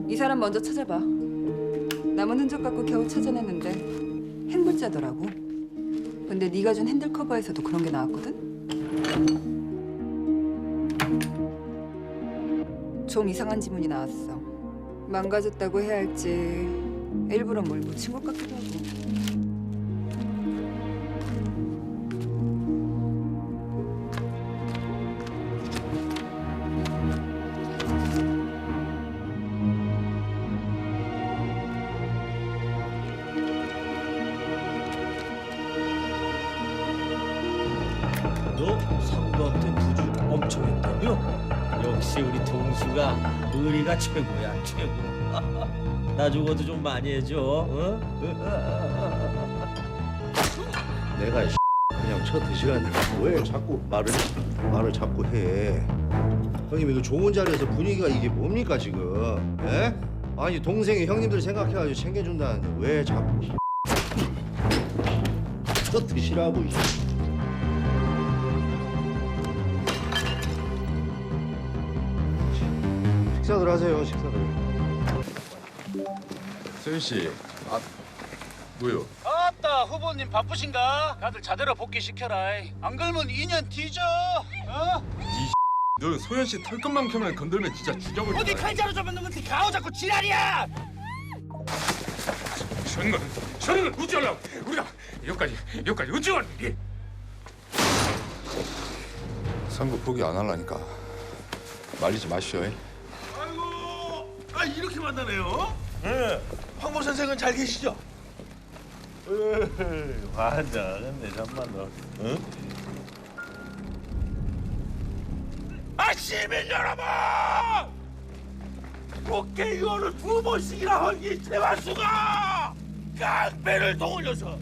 이 사람 먼저 찾아봐. 남은 흔적 갖고 겨우 찾아냈는데 행불자더라고. 근데 네가 준 핸들 커버에서도 그런 게 나왔거든? 좀 이상한 지문이 나왔어. 망가졌다고 해야 할지 일부러 뭘 묻힌 것 같기도 하고. 너 상도한테 부주 엄청 했다며? 역시 우리 동수가 의리가 최고야, 최고. 나 죽어도 좀 많이 해줘. 어? 내가 그냥 쳐 드시라는 왜 자꾸 말을 자꾸 해? 형님 이거 좋은 자리에서 분위기가 이게 뭡니까 지금? 예? 아니 동생이 형님들 생각해가지고 챙겨준다는데 왜 자꾸 쳐 드시라고? 식사들 하세요, 식사들. 세윤 씨, 뭐요? 아따 후보님 바쁘신가? 다들 자대로 복귀시켜라. 안 그러면 2년 뒤져. 어? 너 소연 씨 털끝만큼만 건들면 진짜 죽여버릴 어디 거야. 칼자루 좀 넣으면 가오 자꾸 지랄이야. 저는 건 우찌하려고 우리가 여기까지 어찌 왔니? 선거 포기 안 하려니까 말리지 마시오. 아이고, 이렇게 만나네요. 네. 황보 선생은 잘 계시죠? 환장하겠네 참말로. 응? 시민 여러분! 국회의원을 2번씩이나 한 이 최만수가 깡패를 동원해서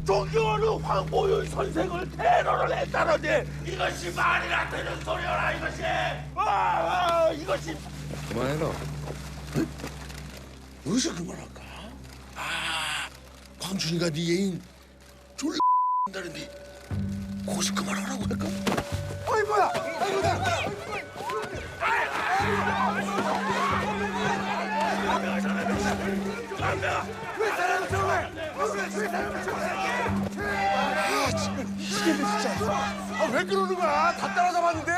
존경하는 황보윤 선생을 테러를 했다는데 이것이 말이나 되는 소리여라 이것이! 이것이 그만해라. 어디서 그만할까? 광준이가 네 애인 졸라 한다는데 거기서 그만하라고 할까? 어이 뭐야! 아이고 나! 왜 사람을 쳐왜? 왜 사람을 쳐? 이게 진짜. 왜 그러는 거야? 다 따라잡았는데.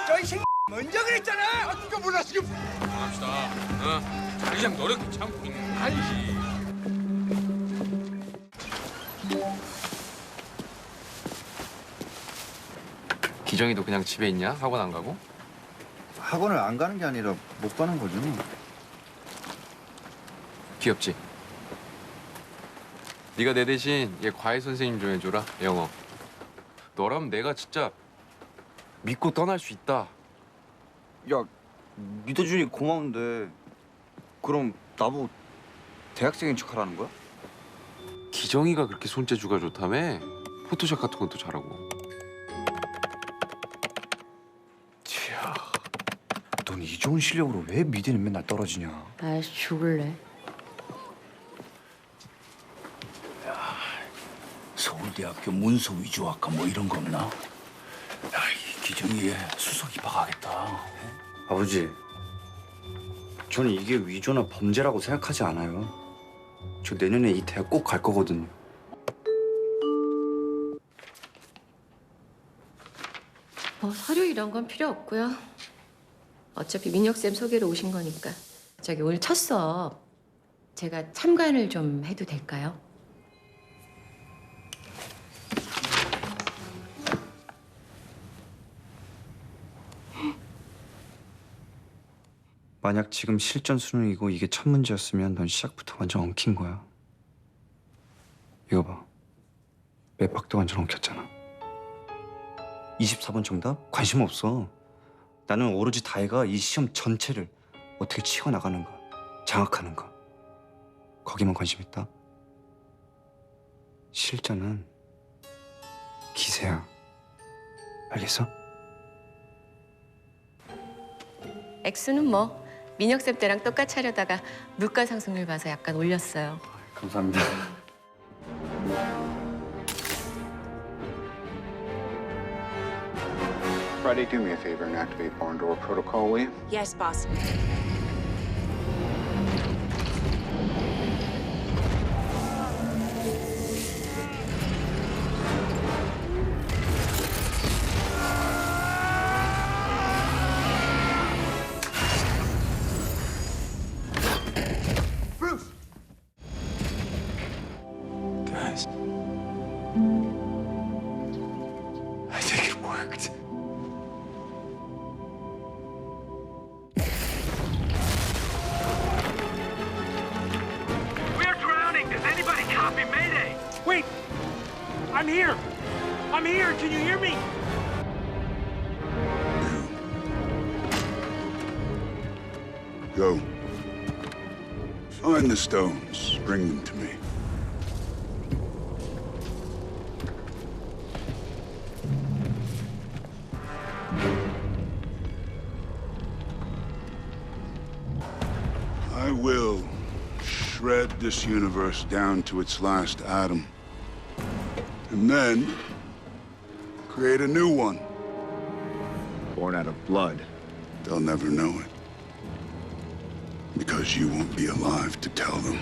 저이 새끼 먼저 그랬잖아. 누가 몰라 지금. 갑시다. 자기장 노력해 참고 있는 아니지. 기정이도 그냥 집에 있냐? 학원 안 가고? 학원을 안 가는 게 아니라 못 가는 거죠. 귀엽지? 네가 내 대신 얘 과외 선생님 좀 해줘라, 영어. 너라면 내가 진짜 믿고 떠날 수 있다. 야, 믿어주니 고마운데 그럼 나보고 대학생인 척하라는 거야? 기정이가 그렇게 손재주가 좋다며? 포토샵 같은 것도 잘하고. 넌 이 좋은 실력으로 왜 미대는 맨날 떨어지냐? 아이씨 죽을래. 서울대학교 문서 위조학과 뭐 이런 거 없나? 야, 이 기정이에 수석 입학하겠다. 아버지, 저는 이게 위조나 범죄라고 생각하지 않아요. 저 내년에 이 대학 꼭 갈 거거든요. 뭐 서류 이런 건 필요 없고요. 어차피 민혁쌤 소개로 오신 거니까. 저기 오늘 첫 수업 제가 참관을 좀 해도 될까요? 만약 지금 실전 수능이고 이게 첫 문제였으면 넌 시작부터 완전 엉킨 거야. 이거 봐. 맵박도 완전 엉켰잖아. 24번 정답? 관심 없어. 나는 오로지 다혜가 이 시험 전체를 어떻게 치고 나가는가, 장악하는가. 거기만 관심 있다. 실전은 기세야. 알겠어? 액수는 뭐 민혁쌤 때랑 똑같이 하려다가 물가 상승률 봐서 약간 올렸어요. 감사합니다. Friday, do me a favor and activate barn door protocol, will you? Yes, boss. Guys, I think it worked. We're drowning. Does anybody copy Mayday? Wait! I'm here! I'm here! Can you hear me? Go. Find the stones. Bring them to me. I will shred this universe down to its last atom. And then create a new one. Born out of blood. They'll never know it. Because you won't be alive to tell them.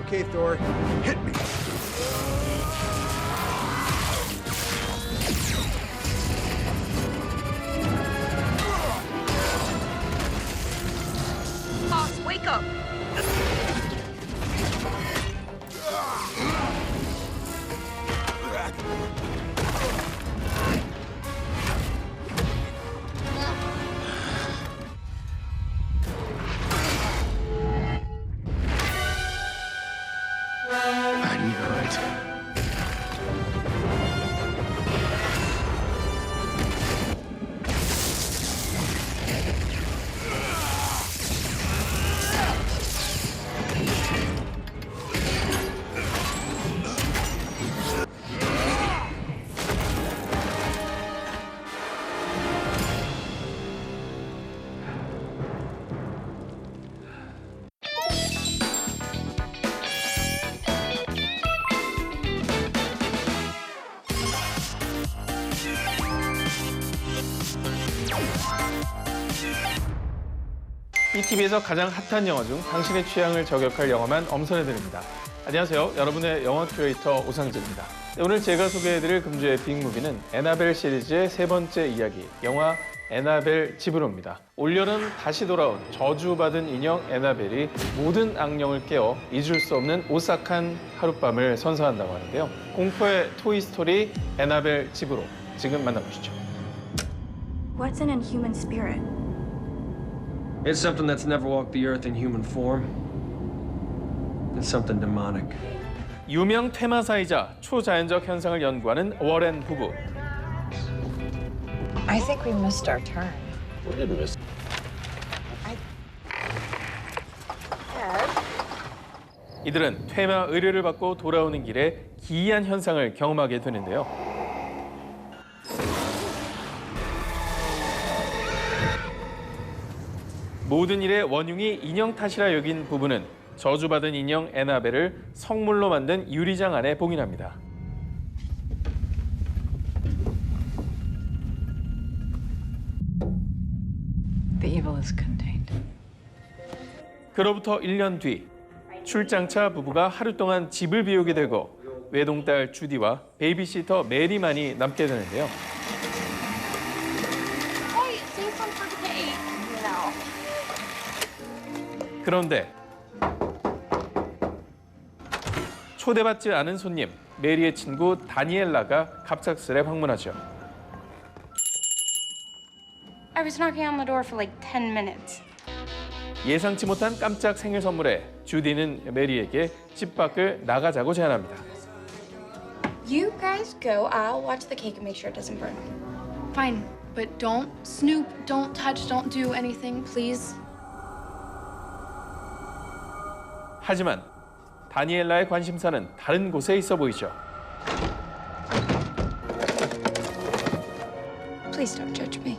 Okay, Thor, hit me. Boss, wake up! I knew it. BTV에서 가장 핫한 영화 중 당신의 취향을 저격할 영화만 엄선해드립니다. 안녕하세요. 여러분의 영화 큐레이터 오상진입니다. 오늘 제가 소개해드릴 금주의 빅무비는 애나벨 시리즈의 세 번째 이야기, 영화 애나벨 집으로입니다. 올여름 다시 돌아온 저주받은 인형 애나벨이 모든 악령을 깨워 잊을 수 없는 오싹한 하룻밤을 선사한다고 하는데요. 공포의 토이스토리 애나벨 집으로 지금 만나보시죠. What's an inhuman spirit? It's something that's never walked the earth in human form. It's something demonic. 유명 퇴마사이자 초자연적 현상을 연구하는 워렌 부부. I think we missed our turn. We didn't miss. 이들은 퇴마 의뢰를 받고 돌아오는 길에 기이한 현상을 경험하게 되는데요. 모든 일의 원흉이 인형 탓이라 여긴 부부는 저주받은 인형 애나벨을 성물로 만든 유리장 안에 봉인합니다. The evil is contained. 그로부터 1년 뒤 출장차 부부가 하루 동안 집을 비우게 되고 외동딸 주디와 베이비시터 메리만이 남게 되는데요. 그런데 초대받지 않은 손님 메리의 친구 다니엘라가 갑작스레 방문하죠. I was knocking on the door for like 10 minutes. 예상치 못한 깜짝 생일 선물에 주디는 메리에게 집 밖을 나가자고 제안합니다. You guys go. I'll watch the cake and make sure it doesn't burn. Fine, but don't snoop, don't touch, don't do anything, please. 하지만 다니엘라의 관심사는 다른 곳에 있어 보이죠. Please don't judge me.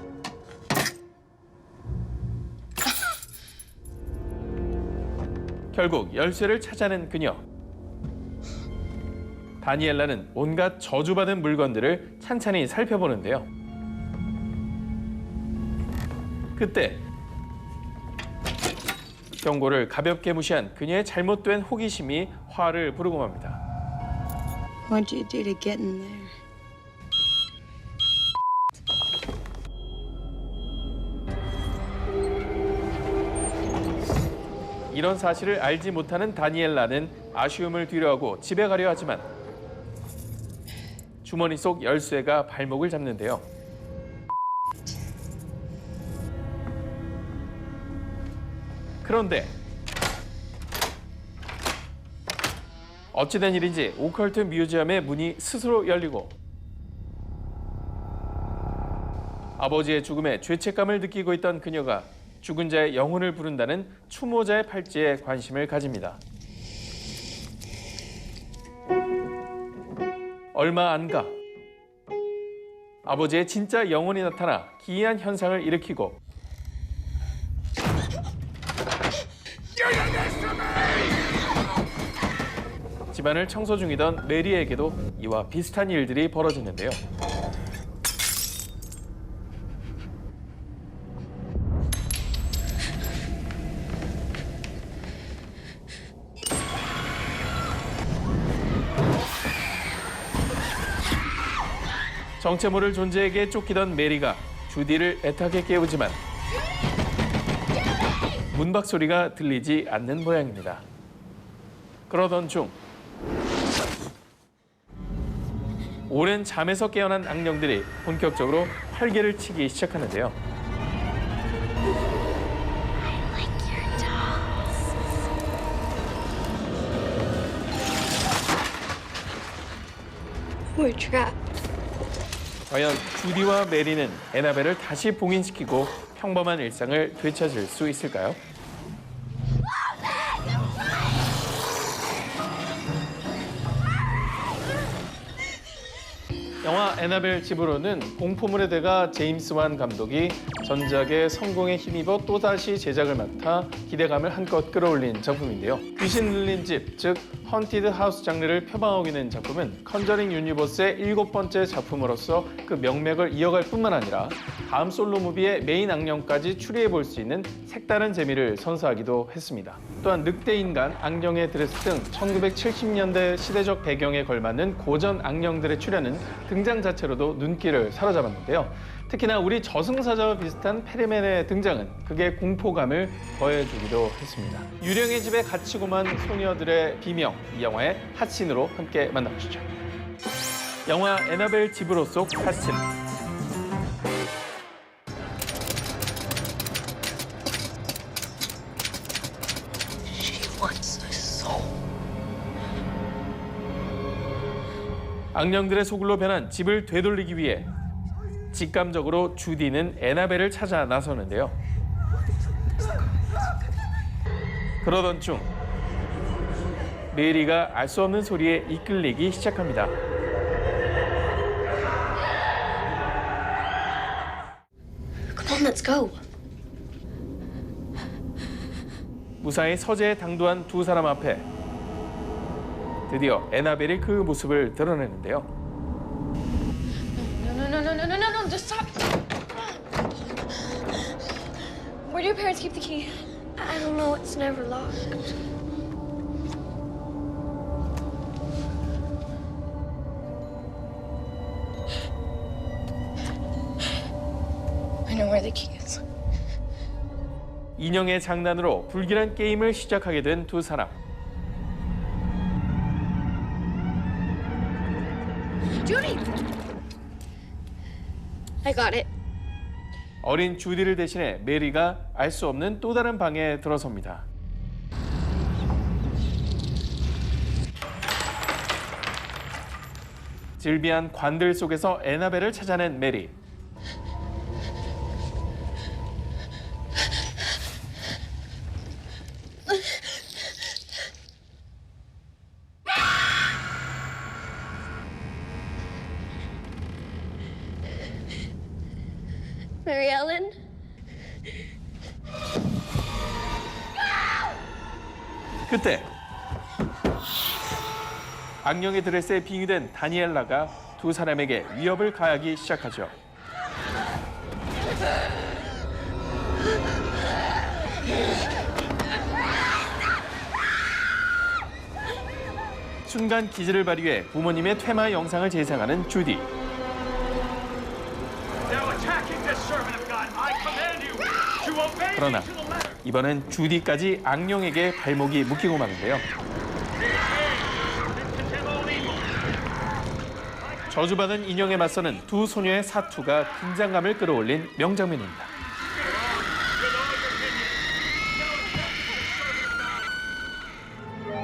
결국 열쇠를 찾아낸 그녀. 다니엘라는 온갖 저주받은 물건들을 찬찬히 살펴보는데요. 그때 경고를 가볍게 무시한 그녀의 잘못된 호기심이 화를 부르고 맙니다. What'd you do to get in there? 이런 사실을 알지 못하는 다니엘라는 아쉬움을 뒤로하고 집에 가려 하지만 주머니 속 열쇠가 발목을 잡는데요. 그런데 어찌된 일인지 오컬트 뮤지엄의 문이 스스로 열리고 아버지의 죽음에 죄책감을 느끼고 있던 그녀가 죽은 자의 영혼을 부른다는 추모자의 팔찌에 관심을 가집니다. 얼마 안 가 아버지의 진짜 영혼이 나타나 기이한 현상을 일으키고 집안을 청소 중이던 메리에게도 이와 비슷한 일들이 벌어지는데요. 정체 모를 존재에게 쫓기던 메리가 주디를 애타게 깨우지만 문박 소리가 들리지 않는 모양입니다. 그러던 중 오랜 잠에서 깨어난 악령들이 본격적으로 활개를 치기 시작하는데요. We're trapped. 과연 주디와 메리는 애나벨을 다시 봉인시키고 평범한 일상을 되찾을 수 있을까요? 영화 애나벨 집으로는 공포물의 대가 제임스 완 감독이 전작의 성공에 힘입어 또다시 제작을 맡아 기대감을 한껏 끌어올린 작품인데요. 귀신 들린 집, 즉 헌티드 하우스 장르를 표방하고 있는 작품은 컨저링 유니버스의 7번째 작품으로서 그 명맥을 이어갈 뿐만 아니라 다음 솔로 무비의 메인 악령까지 추리해볼 수 있는 색다른 재미를 선사하기도 했습니다. 또한 늑대인간, 악령의 드레스 등 1970년대 시대적 배경에 걸맞는 고전 악령들의 출연은 등장 자체로도 눈길을 사로잡았는데요. 특히나 우리 저승사자와 비슷한 페리맨의 등장은 극의 공포감을 더해주기도 했습니다. 유령의 집에 갇히고만 소녀들의 비명, 이 영화의 핫신으로 함께 만나보시죠. 영화 애나벨 집으로 속 핫신. 악령들의 소굴로 변한 집을 되돌리기 위해 직감적으로 주디는 애나벨을 찾아 나서는데요. 그러던 중 메리가 알 수 없는 소리에 이끌리기 시작합니다. Come on, let's go. 무사히 서재에 당도한 두 사람 앞에 드디어 에나벨이 그 모습을 드러내는데요. No, just stop. Where do your parents keep the key? I don't know. It's never locked. I know where the key is. 인형의 장난으로 불길한 게임을 시작하게 된 두 사람. Judy! I got it. 어린 주디를 대신해 메리가 알 수 없는 또 다른 방에 들어섭니다. 질비한 관들 속에서 에나벨을 찾아낸 메리. Mary Ellen? 그때 악령의 드레스에 빙의된 다니엘라가 두 사람에게 위협을 가하기 시작하죠. 순간 기지를 발휘해 부모님의 퇴마 영상을 재생하는 주디. Now attacking this servant of God, I command you to obey 그러나 me to the letter. 이번엔 주디까지 악령에게 발목이 묶이고 마는데요. 저주받은 인형에 맞서는 두 소녀의 사투가 긴장감을 끌어올린 명장면입니다.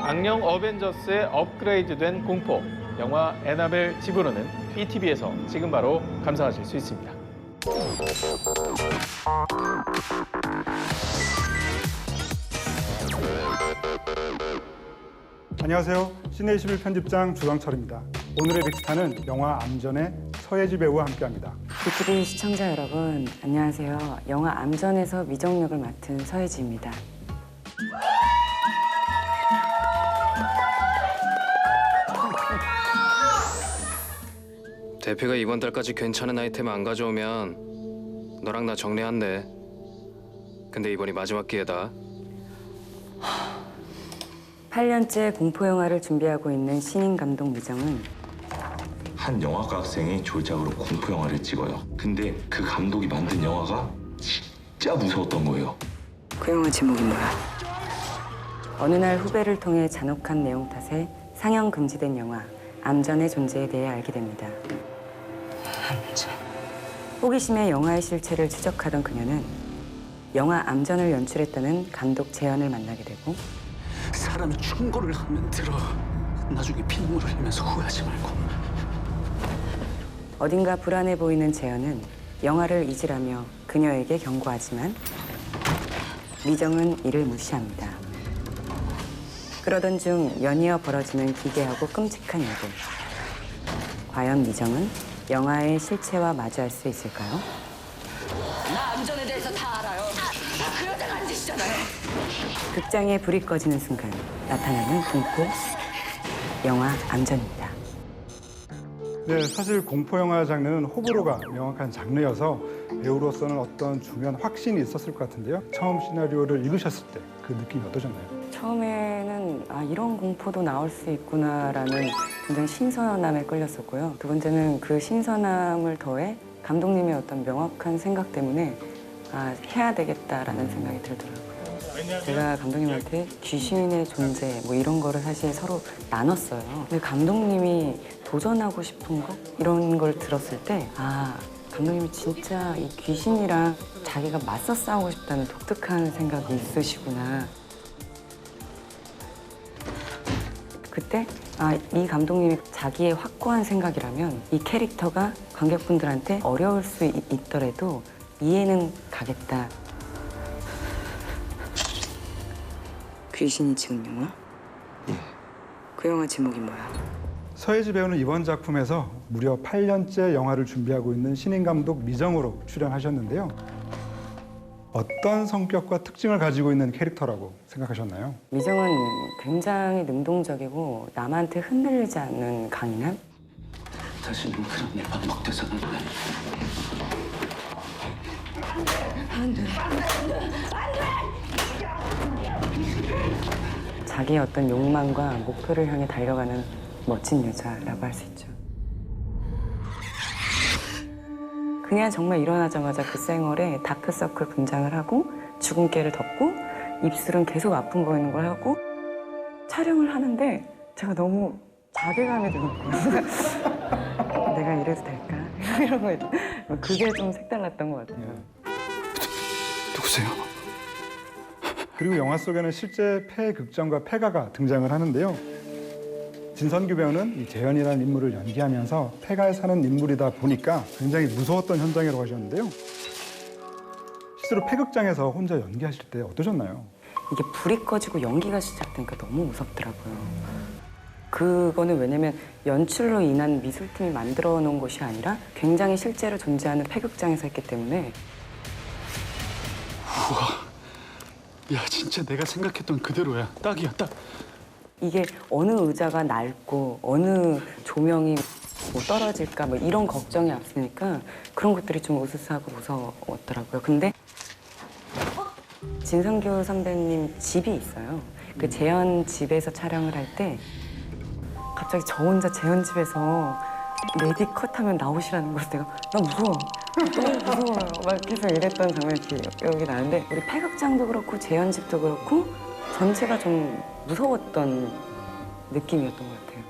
악령 어벤져스의 업그레이드된 공포, 영화 에나벨 집으로는 BTV에서 지금 바로 감상하실 수 있습니다. 안녕하세요. 시내21 편집장 주광철입니다. 오늘의 빅스타는 영화 암전의 서예지 배우와 함께합니다. BTV 시청자 여러분, 안녕하세요. 영화 암전에서 미정 역을 맡은 서예지입니다. 대표가 이번 달까지 괜찮은 아이템 안 가져오면 너랑 나 정리한대. 근데 이번이 마지막 기회다. 8년째 공포 영화를 준비하고 있는 신인 감독 미정은 한 영화과 학생이 졸작으로 공포 영화를 찍어요. 근데 그 감독이 만든 영화가 진짜 무서웠던 거예요. 그 영화 제목이 뭐야? 어느 날 후배를 통해 잔혹한 내용 탓에 상영 금지된 영화 암전의 존재에 대해 알게 됩니다. 암전. 호기심에 영화의 실체를 추적하던 그녀는 영화 암전을 연출했다는 감독 재현을 만나게 되고 사람이 충고를 하면 들어. 나중에 피눈물을 흘리면서 후회하지 말고. 어딘가 불안해 보이는 재현은 영화를 잊으라며 그녀에게 경고하지만 미정은 이를 무시합니다. 그러던 중 연이어 벌어지는 기괴하고 끔찍한 일들. 과연 미정은 영화의 실체와 마주할 수 있을까요? 나 암전에 대해서 다 알아요. 그 여자가 안 되시잖아요. 극장에 불이 꺼지는 순간 나타나는 공포, 영화 암전입니다. 네, 사실 공포 영화 장르는 호불호가 명확한 장르여서 배우로서는 어떤 중요한 확신이 있었을 것 같은데요. 처음 시나리오를 읽으셨을 때 그 느낌이 어떠셨나요? 처음에는 이런 공포도 나올 수 있구나라는 굉장히 신선함에 끌렸었고요. 두 번째는 그 신선함을 더해 감독님의 어떤 명확한 생각 때문에 해야 되겠다라는 생각이 들더라고요. 제가 감독님한테 귀신의 존재 뭐 이런 거를 사실 서로 나눴어요. 근데 감독님이 도전하고 싶은 거 이런 걸 들었을 때 감독님이 진짜 이 귀신이랑 자기가 맞서 싸우고 싶다는 독특한 생각이 있으시구나. 그때 이 감독님이 자기의 확고한 생각이라면 이 캐릭터가 관객분들한테 어려울 수 있더라도 이해는 가겠다. 귀신이 찍은 영화? 그 영화 제목이 뭐야? 서예지 배우는 이번 작품에서 무려 8년째 영화를 준비하고 있는 신인 감독 미정으로 출연하셨는데요. 어떤 성격과 특징을 가지고 있는 캐릭터라고 생각하셨나요? 미정은 굉장히 능동적이고 남한테 흔들리지 않는 강인함? 다시는 그런 일 반복돼서는 안 돼. 자기의 어떤 욕망과 목표를 향해 달려가는 멋진 여자라고 할 수 있죠. 그냥 정말 일어나자마자 그 쌩얼에 다크서클 분장을 하고 주근깨를 덮고 입술은 계속 아픈 보이는 걸 하고 촬영을 하는데 제가 너무 자괴감이 드는 거예요. 내가 이래도 될까? 이런 거 있죠. 그게 좀 색달랐던 것 같아요. 누구세요? 그리고 영화 속에는 실제 폐극장과 폐가가 등장을 하는데요. 진선규 배우는 이 재현이라는 인물을 연기하면서 폐가에 사는 인물이다 보니까 굉장히 무서웠던 현장이라고 하셨는데요. 실제로 폐극장에서 혼자 연기하실 때 어떠셨나요? 이게 불이 꺼지고 연기가 시작되니까 너무 무섭더라고요. 그거는 왜냐면 연출로 인한 미술팀이 만들어 놓은 곳이 아니라 굉장히 실제로 존재하는 폐극장에서 했기 때문에. 우와, 야 진짜 내가 생각했던 그대로야. 딱이야, 딱. 이게 어느 의자가 낡고 어느 조명이 뭐 떨어질까 뭐 이런 걱정이 앞서니까 그런 것들이 좀 으스스하고 무서웠더라고요. 근데 진성규 선배님 집이 있어요. 그 재현 집에서 촬영을 할 때 갑자기 저 혼자 재현 집에서 레디 컷하면 나오시라는 거서 내가 나 무서워. 너무 무서워요. 막 계속 이랬던 장면이 기억이 나는데 우리 폐극장도 그렇고 재현 집도 그렇고 전체가 좀 무서웠던 느낌이었던 것 같아요.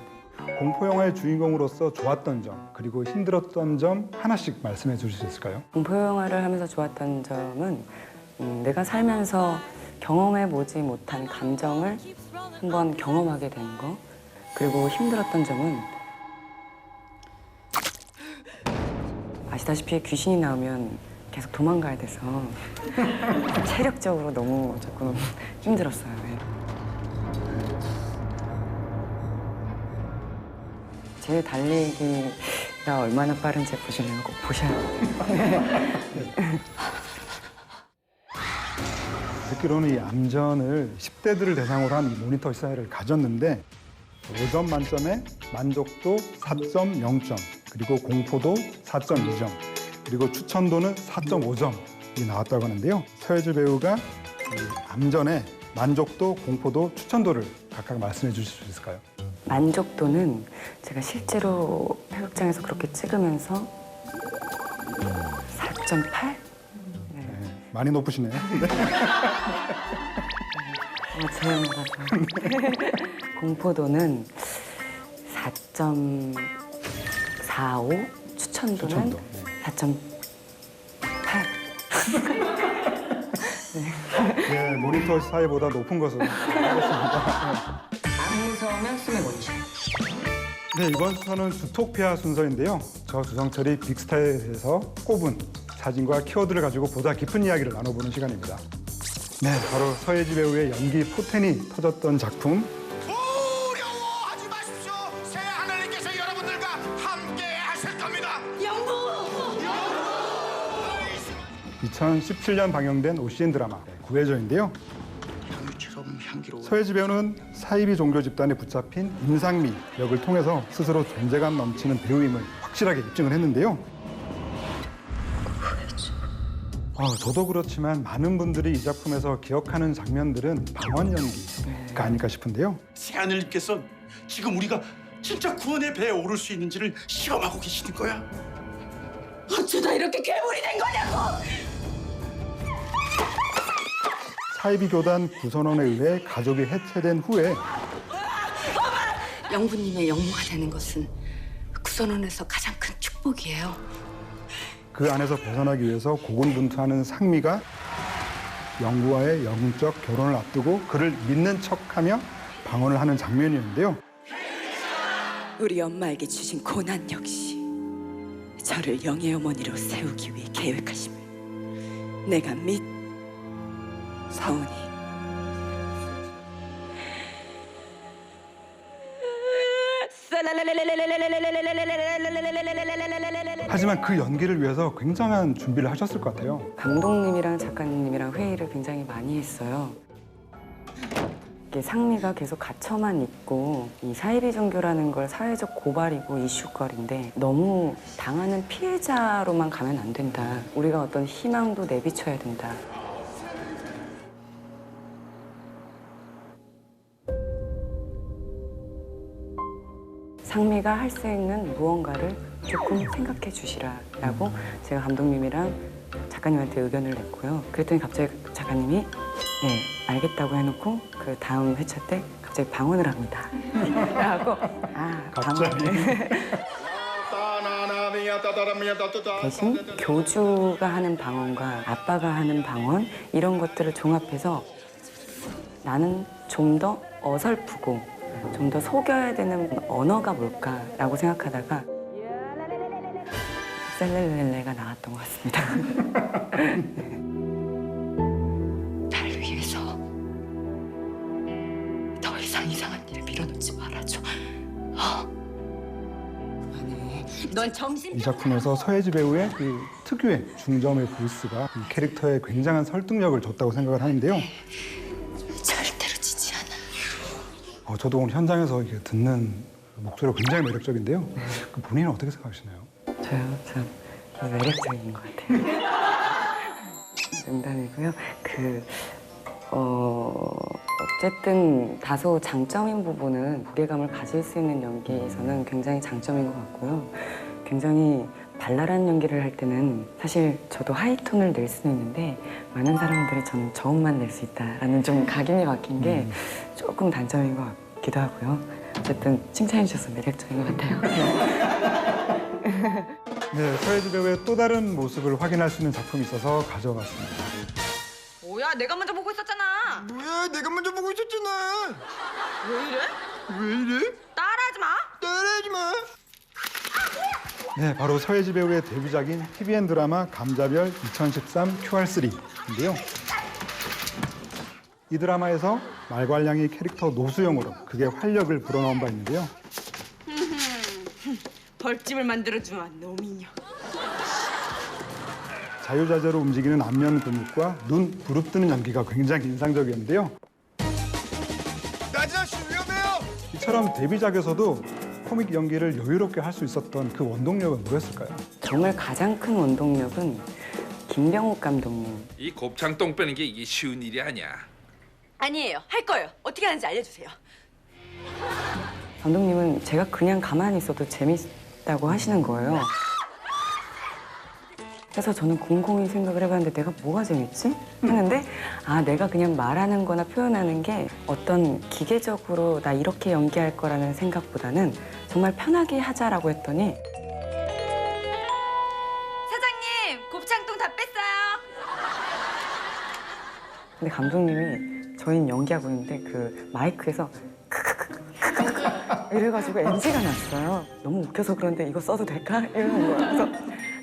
공포 영화의 주인공으로서 좋았던 점 그리고 힘들었던 점 하나씩 말씀해 주실 수 있을까요? 공포 영화를 하면서 좋았던 점은 내가 살면서 경험해보지 못한 감정을 한번 경험하게 된 거. 그리고 힘들었던 점은 아시다시피 귀신이 나오면 계속 도망가야 돼서 체력적으로 너무 조금 힘들었어요. 네. 제 달리기가 얼마나 빠른지 보시면 꼭 보셔야 돼요. 듣기로는 이 암전을 10대들을 대상으로 한 이 모니터 시사회를 가졌는데 5점 만점에 만족도 4.0점, 그리고 공포도 4.2점, 그리고 추천도는 4.5점이 나왔다고 하는데요. 서혜주 배우가 이 암전에 만족도, 공포도, 추천도를 각각 말씀해 주실 수 있을까요? 만족도는 제가 실제로 폐극장에서 그렇게 찍으면서 4.8? 네, 많이 높으시네요. 네. 재현이라서. 공포도는 4.45, 추천도는 추천도, 4.8. 네, 모니터 사이보다 높은 것으로 하겠습니다. 안 무서우면 숨을 못 쉬어. 네, 이번 순서는 주토피아 순서인데요. 저 주성철이 빅스타에 대해서 꼽은 사진과 키워드를 가지고 보다 깊은 이야기를 나눠보는 시간입니다. 네, 바로 서혜지 배우의 연기 포텐이 터졌던 작품 두려워하지 마십시오. 새 하늘님께서 여러분들과 함께 하실 겁니다. 영부! 2017년 방영된 OCN 드라마 구해줘인데요. 향유처럼 향기로워. 서혜지 배우는 사이비 종교 집단에 붙잡힌 임상미 역을 통해서 스스로 존재감 넘치는 배우임을 확실하게 입증을 했는데요. 저도 그렇지만 많은 분들이 이 작품에서 기억하는 장면들은 방언 연기가 아닐까 싶은데요. 새하늘님께서 지금 우리가 진짜 구원의 배에 오를 수 있는지를 시험하고 계시는 거야. 어쩌다 이렇게 괴물이 된 거냐고! 사이비 교단 구선원에 의해 가족이 해체된 후에 영부님의 영모가 되는 것은 구선원에서 가장 큰 축복이에요. 그 안에서 벗어나기 위해서 고군분투하는 상미가 영구와의 영적 결혼을 앞두고 그를 믿는 척하며 방언을 하는 장면이었는데요. 우리 엄마에게 주신 고난 역시 저를 영의 어머니로 세우기 위해 계획하심을 내가 사오니 하지만 그 연기를 위해서 굉장한 준비를 하셨을 것 같아요. 감독님이랑 작가님이랑 회의를 굉장히 많이 했어요. 이게 상미가 계속 갇혀만 있고 이 사이비 종교라는 걸 사회적 고발이고 이슈거리인데 너무 당하는 피해자로만 가면 안 된다. 우리가 어떤 희망도 내비쳐야 된다. 상미가 할 수 있는 무언가를 조금 생각해 주시라라고 제가 감독님이랑 작가님한테 의견을 냈고요. 그랬더니 갑자기 작가님이 네, 알겠다고 해놓고 그 다음 회차 때 갑자기 방언을 합니다. 라고 방언을. 대신 교주가 하는 방언과 아빠가 하는 방언 이런 것들을 종합해서 나는 좀 더 어설프고 좀 더 속여야 되는 언어가 뭘까라고 생각하다가 셀렐렐레가 나왔던 것 같습니다. 날 위해서 더 이상 이상한 일을 밀어넣지 말아줘. 넌 정신. 이 작품에서 서예지 배우의 그 특유의 중점의 보이스가 이 캐릭터에 굉장한 설득력을 줬다고 생각을 하는데요. 절대로 지지 않아. 저도 오늘 현장에서 이렇게 듣는 목소리가 굉장히 매력적인데요. 그 본인은 어떻게 생각하시나요? 저요? 참 매력적인 것 같아요. 농담이고요. 어쨌든 다소 장점인 부분은 무게감을 가질 수 있는 연기에서는 굉장히 장점인 것 같고요. 굉장히 발랄한 연기를 할 때는 사실 저도 하이톤을 낼 수는 있는데 많은 사람들이 저는 저음만 낼 수 있다라는 좀 각인이 박힌 게 조금 단점인 것 같기도 하고요. 어쨌든 칭찬해 주셔서 매력적인 것 같아요. 네, 서예지 배우의 또 다른 모습을 확인할 수 있는 작품이 있어서 가져왔습니다. 뭐야, 내가 먼저 보고 있었잖아. 뭐야, 내가 먼저 보고 있었잖아. 왜 이래? 왜 이래? 따라하지 마. 따라하지 마. 네, 바로 서예지 배우의 데뷔작인 TVN 드라마 감자별 2013 QR3인데요. 이 드라마에서 말괄량이 캐릭터 노수영으로 극의 활력을 불어넣은 바 있는데요. 벌집을 만들어주마, 노미녀. 자유자재로 움직이는 안면 근육과 눈 부릅뜨는 연기가 굉장히 인상적이었는데요. 나지아씨 위험해요. 이처럼 데뷔작에서도 코믹 연기를 여유롭게 할 수 있었던 그 원동력은 뭐였을까요? 정말 가장 큰 원동력은 김병욱 감독님. 이 곱창 똥 빼는 게 이게 쉬운 일이 아니야. 아니에요, 할 거예요. 어떻게 하는지 알려주세요. 감독님은 제가 그냥 가만히 있어도 재밌다고 하시는 거예요. 그래서 저는 곰곰이 생각을 해봤는데 내가 뭐가 재밌지? 했는데 내가 그냥 말하는 거나 표현하는 게 어떤 기계적으로 나 이렇게 연기할 거라는 생각보다는 정말 편하게 하자라고 했더니 사장님, 곱창똥 다 뺐어요. 근데 감독님이 저희는 연기하고 있는데 그 마이크에서 이래가지고 NG가 났어요. 너무 웃겨서 그런데 이거 써도 될까? 이러는 거예요. 그래서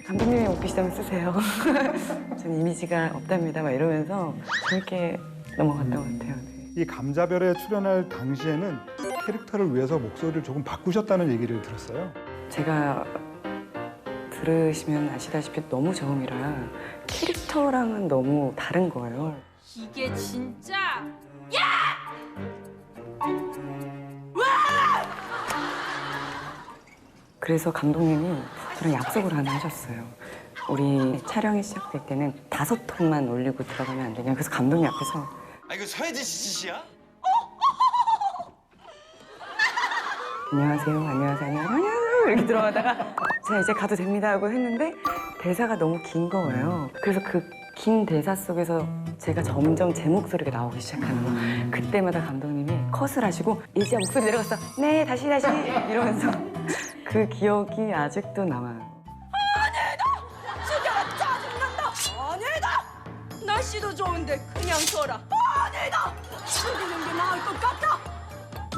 감독님이 웃기시다면 쓰세요. 전 이미지가 없답니다. 막 이러면서 재밌게 넘어갔던 것 같아요. 이 감자별에 출연할 당시에는 캐릭터를 위해서 목소리를 조금 바꾸셨다는 얘기를 들었어요. 제가 들으시면 아시다시피 너무 저음이라 캐릭터랑은 너무 다른 거예요. 이게 진짜 그래서 감독님이 저랑 약속을 하나 하셨어요. 우리 촬영이 시작될 때는 5톤만 올리고 들어가면 안 되냐. 그래서 감독님 앞에서 이거 서예지 씨 짓이야? 안녕하세요, 안녕하세요 이렇게 들어가다가 자 이제 가도 됩니다 하고 했는데 대사가 너무 긴 거예요. 그래서 그 긴 대사 속에서 제가 점점 제 목소리가 나오기 시작하는 거예요. 그때마다 감독님이 컷을 하시고 이제 목소리 내려갔어. 네, 다시 이러면서 그 기억이 아직도 남아요. 아니다! 수경아 짜증난다! 아니다! 날씨도 좋은데 그냥 둬라. 아니다! 죽이는 게 나을 것 같다!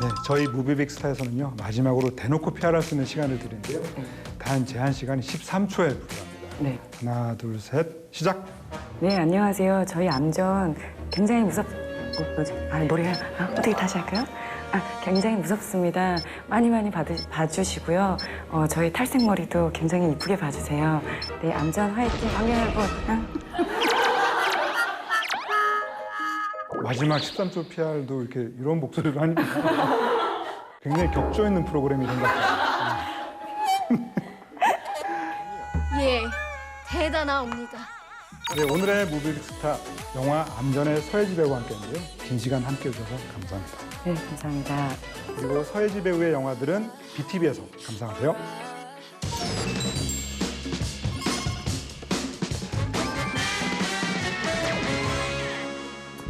네, 저희 무비빅스타에서는요 마지막으로 대놓고 PR할 수 있는 시간을 드리는데요. 단 제한 시간이 13초에 불과합니다. 네. 하나, 둘, 셋, 시작! 네, 안녕하세요. 저희 암전 굉장히 뭐지? 노래 어떻게 다시 할까요? 굉장히 무섭습니다. 많이 봐주시고요. 저희 탈색머리도 굉장히 이쁘게 봐주세요. 네, 암전 화이팅, 관객 여러분. 마지막 13초 PR도 이렇게 이런 목소리로 하니까 굉장히 격조 있는 프로그램이 된 것 같아요. 예, 대단합니다. 네, 오늘의 무비빅스타 영화 암전의 서예지 배우와 함께했는데요. 긴 시간 함께 해주셔서 감사합니다. 네, 감사합니다. 그리고 서예지 배우의 영화들은 BTV에서 감상하세요.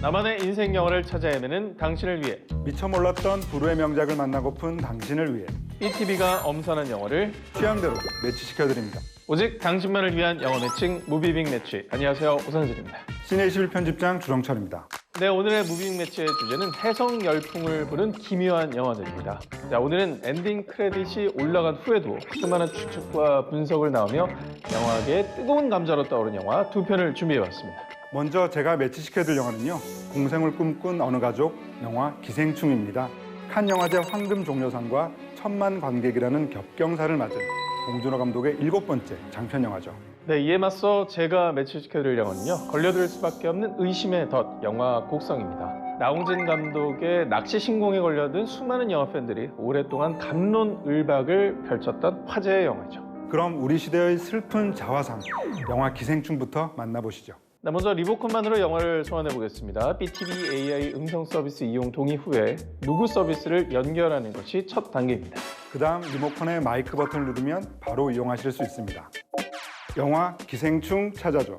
나만의 인생 영화를 찾아 헤매는 당신을 위해, 미처 몰랐던 불후의 명작을 만나고픈 당신을 위해 BTV가 엄선한 영화를 취향대로 매치시켜드립니다. 오직 당신만을 위한 영화 매칭 무비빅 매치. 안녕하세요, 오상진입니다. 시네21 편집장 주정철입니다. 네, 오늘의 무비빅 매치의 주제는 해성 열풍을 부른 기묘한 영화들입니다. 자, 오늘은 엔딩 크레딧이 올라간 후에도 수많은 추측과 분석을 나오며 영화계의 뜨거운 감자로 떠오른 영화 두 편을 준비해봤습니다. 먼저 제가 매치시켜드릴 영화는요. 공생을 꿈꾼 어느 가족 영화 기생충입니다. 칸 영화제 황금 종려상과 1000만 관객이라는 겹경사를 맞은 봉준호 감독의 7번째 장편 영화죠. 네, 이에 맞서 제가 매치시켜드릴 영화는요. 걸려들 수밖에 없는 의심의 덫 영화 곡성입니다. 나홍진 감독의 낚시 신공에 걸려든 수많은 영화 팬들이 오랫동안 갑론을박을 펼쳤던 화제의 영화죠. 그럼 우리 시대의 슬픈 자화상 영화 기생충부터 만나보시죠. 네, 먼저 리모컨만으로 영화를 소환해보겠습니다. BTV AI 음성 서비스 이용 동의 후에 누구 서비스를 연결하는 것이 첫 단계입니다. 그 다음 리모컨의 마이크 버튼을 누르면 바로 이용하실 수 있습니다. 영화 기생충 찾아줘.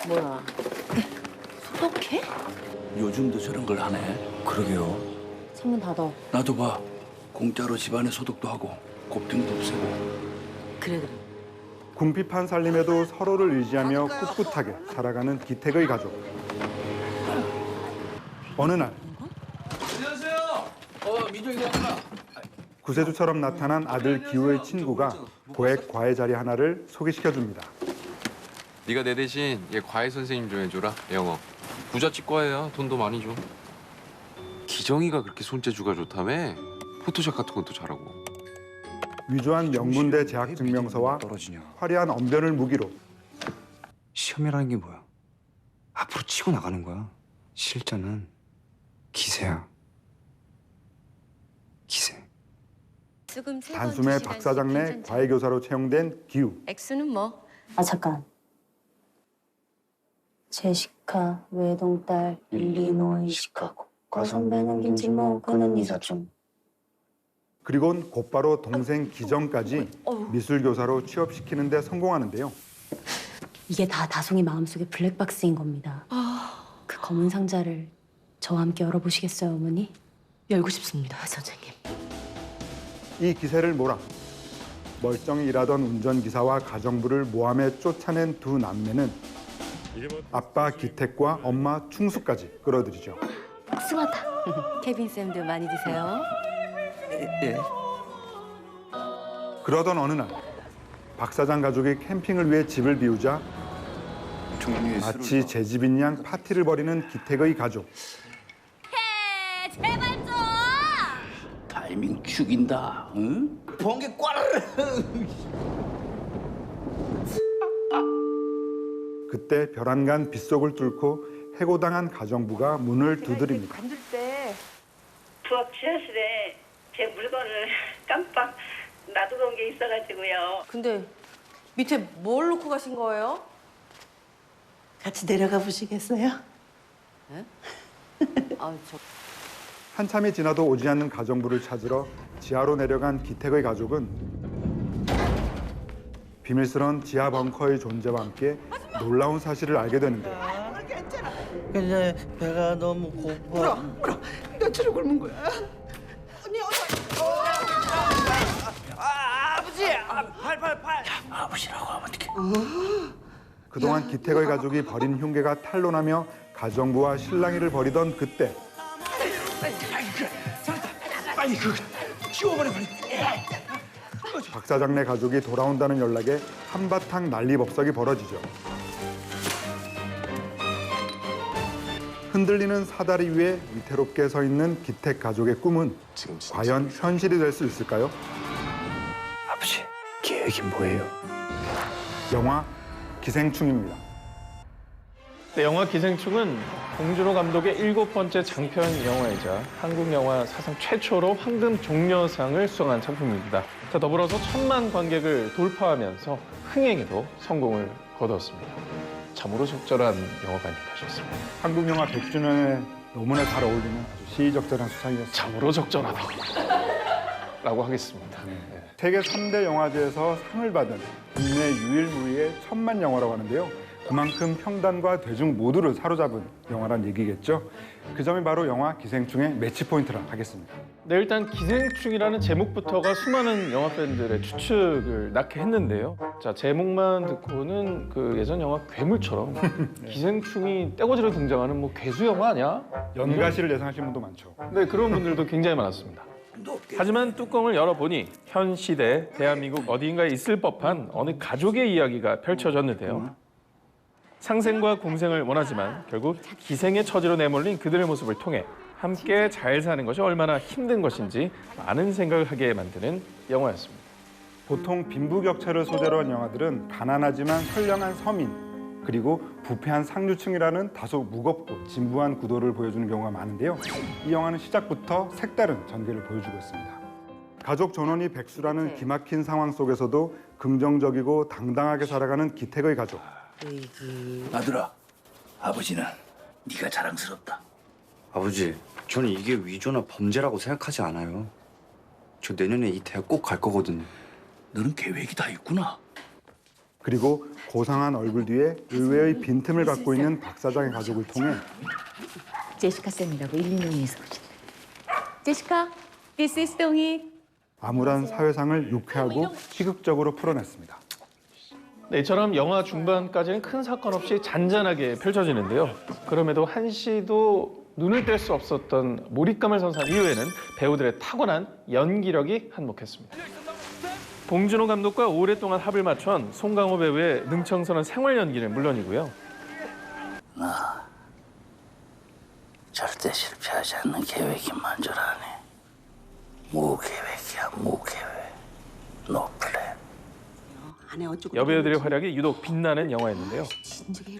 뭐야? 소독해? 요즘도 저런 걸 하네. 그러게요. 창문 닫아. 나도 봐. 공짜로 집안에 소독도 하고 곱등도 없애고. 그래. 궁핍한 살림에도 서로를 의지하며 꿋꿋하게 살아가는 기택의 가족. 어느 날 안녕하세요. 민정이 왔구나. 구세주처럼 나타난 아들 기우의 친구가 고액 과외 자리 하나를 소개시켜줍니다. 네가 내 대신 얘 과외 선생님 좀 해줘라. 영어. 부잣집 과외야. 돈도 많이 줘. 기정이가 그렇게 손재주가 좋다며? 포토샵 같은 것도 잘하고. 위조한 명문대 재학 증명서와 화려한 언변을 무기로 시험이라는 게 뭐야? 앞으로 치고 나가는 거야. 실전은 기세야. 기세. 단숨에 박사장 내 과외교사로 채용된 기우. X는 뭐? 아 잠깐. 제시카, 외동딸, 일리노이, 시카고. 과선배는 김치모, 그는 이사촌. 그리곤 곧바로 동생 기정까지 미술교사로 취업시키는 데 성공하는데요. 이게 다 다송이 마음속의 블랙박스인 겁니다. 그 검은 상자를 저와 함께 열어보시겠어요, 어머니? 열고 싶습니다, 선생님. 이 기세를 몰아 멀쩡히 일하던 운전기사와 가정부를 모함에 쫓아낸 두 남매는 아빠 기택과 엄마 충수까지 끌어들이죠. 승화타. 케빈 쌤도 많이 드세요. 예. 그러던 어느 날 박 사장 가족이 캠핑을 위해 집을 비우자 마치 제 집인 양 파티를 벌이는 기택의 가족. 제발 좀! 타이밍 죽인다. 응? 번개 꽈르르. 그때 벼랑간 빗속을 뚫고 해고당한 가정부가 문을 두드립니다. 관둘 때 부엌 지하실에 제 물건을 깜빡 놔두고 온 게 있어가지고요. 근데 밑에 뭘 놓고 가신 거예요? 같이 내려가 보시겠어요? 한참이 지나도 오지 않는 가정부를 찾으러 지하로 내려간 기택의 가족은 비밀스러운 지하 벙커의 존재와 함께 놀라운 사실을 알게 되는데요. 근데 배가 너무 고파. 울어. 며칠을 굶은 거야. 언니 아버지! 팔! 아버지라고 하면 어떡해. 그동안 기택의 가족이 벌인 흉계가 탄로나며 가정부와 실랑이를 벌이던 그때 빨리 그 치워버려 빨리. 박 사장네 가족이 돌아온다는 연락에 한바탕 난리법석이 벌어지죠. 흔들리는 사다리 위에 위태롭게 서 있는 기택 가족의 꿈은 과연 현실이 될 수 있을까요? 아버지, 계획이 뭐예요? 영화 기생충입니다. 네, 영화 기생충은 봉준호 감독의 7번째 장편 영화이자 한국 영화 사상 최초로 황금 종려상을 수상한 작품입니다. 자, 더불어서 1000만 관객을 돌파하면서 흥행에도 성공을 거두었습니다. 참으로 적절한 영화가 아닌가 싶습니다. 한국 영화 100주년에 너무나 잘 어울리는 아주 시의적절한 수상이었습니다. 참으로 적절하다. 라고 하겠습니다. 세계 3대 영화제에서 상을 받은 국내 유일무이의 1000만 영화라고 하는데요. 그만큼 평단과 대중 모두를 사로잡은 영화란 얘기겠죠. 그 점이 바로 영화 기생충의 매치 포인트라 하겠습니다. 네, 일단 기생충이라는 제목부터가 수많은 영화 팬들의 추측을 낳게 했는데요. 자, 제목만 듣고는 그 예전 영화 괴물처럼 기생충이 떼거지로 등장하는 뭐 괴수 영화 아니야? 연가시를 예상하시는 분도 많죠. 네, 그런 분들도 굉장히 많았습니다. 하지만 뚜껑을 열어보니 현 시대 대한민국 어디인가에 있을 법한 어느 가족의 이야기가 펼쳐졌는데요. 상생과 공생을 원하지만 결국 기생의 처지로 내몰린 그들의 모습을 통해 함께 잘 사는 것이 얼마나 힘든 것인지 많은 생각을 하게 만드는 영화였습니다. 보통 빈부격차를 소재로 한 영화들은 가난하지만 선량한 서민 그리고 부패한 상류층이라는 다소 무겁고 진부한 구도를 보여주는 경우가 많은데요. 이 영화는 시작부터 색다른 전개를 보여주고 있습니다. 가족 전원이 백수라는 기막힌 상황 속에서도 긍정적이고 당당하게 살아가는 기택의 가족. 아들아, 아버지는 네가 자랑스럽다. 아버지, 저는 이게 위조나 범죄라고 생각하지 않아요. 저 내년에 이 대학 꼭 갈 거거든요. 너는 계획이 다 있구나. 그리고 고상한 얼굴 뒤에 의외의 빈틈을 갖고 있는 박 사장의 가족을 통해 제시카 쌤이라고 112명에서 오신. 제시카, this is 동희. 암울한 사회상을 유쾌하고 희극적으로 풀어냈습니다. 네, 이처럼 영화 중반까지는 큰 사건 없이 잔잔하게 펼쳐지는데요. 그럼에도 한시도 눈을 뗄 수 없었던 몰입감을 선사한 이후에는 배우들의 타고난 연기력이 한몫했습니다. 봉준호 감독과 오랫동안 합을 맞춘 송강호 배우의 능청스러운 생활 연기는 물론이고요. 나 절대 실패하지 않는 계획이 만절하네. 무계획이야, 무계획. 노 플랜. 여배우들의 활약이 유독 빛나는 영화였는데요.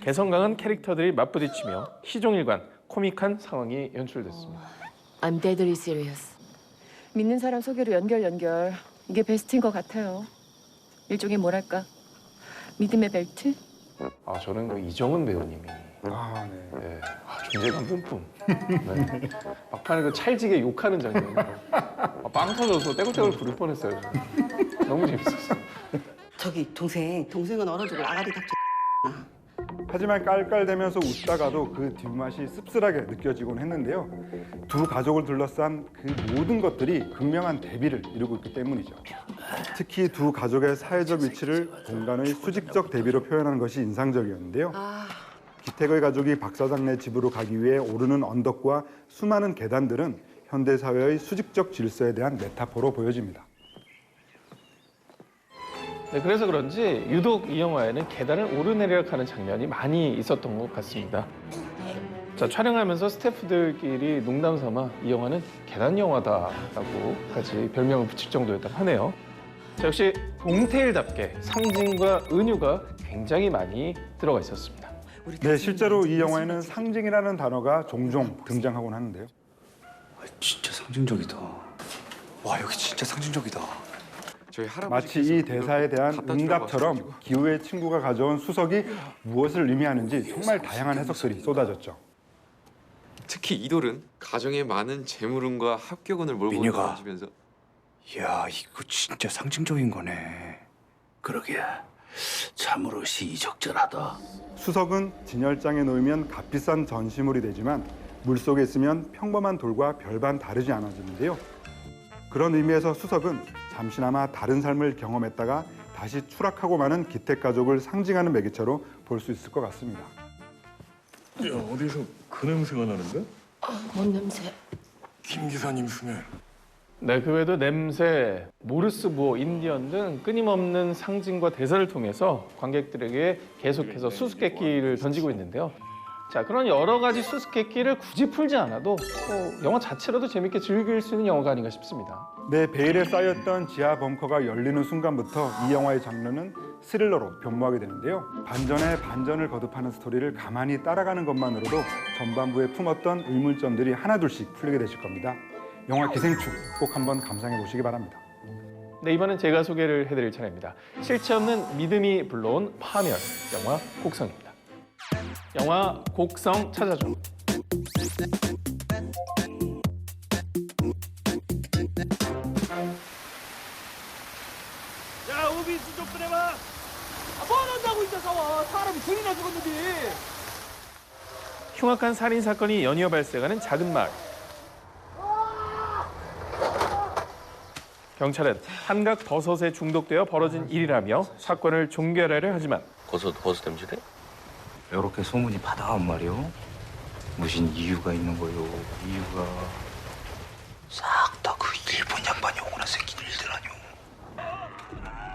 개성 강한 캐릭터들이 맞부딪히며 시종일관 코믹한 상황이 연출됐습니다. I'm deadly serious. 믿는 사람 소개로 연결. 이게 베스트인 것 같아요. 일종의 뭐랄까 믿음의 벨트? 아, 저는 그 이정은 배우님이 네, 존재감 뿜뿜. 네. 막판에 그 찰지게 욕하는 장면. 빵 터져서 떼굴떼굴 부를 뻔했어요. 너무 재밌었어요. 저기 동생은 얼어주고 아가리 닥쳐. 하지만 깔깔대면서 웃다가도 그 뒷맛이 씁쓸하게 느껴지곤 했는데요. 두 가족을 둘러싼 그 모든 것들이 극명한 대비를 이루고 있기 때문이죠. 특히 두 가족의 사회적 위치를 공간의 수직적 대비로 표현하는 것이 인상적이었는데요. 기택의 가족이 박 사장네 집으로 가기 위해 오르는 언덕과 수많은 계단들은 현대사회의 수직적 질서에 대한 메타포로 보여집니다. 네, 그래서 그런지 유독 이 영화에는 계단을 오르내리락하는 장면이 많이 있었던 것 같습니다. 자, 촬영하면서 스태프들끼리 농담 삼아 이 영화는 계단 영화다라고까지 별명을 붙일 정도였다고 하네요. 자, 역시 동테일답게 상징과 은유가 굉장히 많이 들어가 있었습니다. 네, 실제로 이 영화에는 상징이라는 단어가 종종 등장하곤 하는데요. 진짜 상징적이다. 와, 여기 진짜 상징적이다. 마치 이 대사에 대한 응답처럼 기우의 친구가 가져온 수석이 무엇을 의미하는지 정말 다양한 해석들이 쏟아졌죠. 특히 이돌은 가정에 많은 재물운과 합격운을 몰고 다니면서 야, 이거 진짜 상징적인 거네. 그러게 참으로 시의적절하다. 수석은 진열장에 놓이면 값비싼 전시물이 되지만 물속에 있으면 평범한 돌과 별반 다르지 않아지는데요. 그런 의미에서 수석은 잠시나마 다른 삶을 경험했다가 다시 추락하고 마는 기택 가족을 상징하는 매개체로 볼 수 있을 것 같습니다. 야, 어디서 그 냄새가 나는데? 뭔 냄새? 김 기사님 스멜. 네, 그 외에도 냄새, 모르스 부호, 인디언 등 끊임없는 상징과 대사를 통해서 관객들에게 계속해서 수수께끼를 던지고 있는데요. 자, 그런 여러 가지 수수께끼를 굳이 풀지 않아도 영화 자체로도 재밌게 즐길 수 있는 영화가 아닌가 싶습니다. 내 베일에 쌓였던 지하 벙커가 열리는 순간부터 이 영화의 장르는 스릴러로 변모하게 되는데요. 반전에 반전을 거듭하는 스토리를 가만히 따라가는 것만으로도 전반부에 품었던 의문점들이 하나둘씩 풀리게 되실 겁니다. 영화 기생충 꼭 한번 감상해 보시기 바랍니다. 네, 이번엔 제가 소개를 해드릴 차례입니다. 실체 없는 믿음이 불러온 파멸, 영화 곡성입니다. 영화 곡성 찾아줘. 야, 오비스 좀 꺼내봐. 뭐 한다고 있어서 사람이 둘이나 죽었는데. 흉악한 살인 사건이 연이어 발생하는 작은 마을. 경찰은 한각 버섯에 중독되어 벌어진 일이라며 사건을 종결하려 하지만 버섯 냄새래? 이렇게 소문이 받아온 말이오. 무슨 이유가 있는 거요? 이유가 싹 다 그 일본 양반이 오거나 생긴 일들 아니오.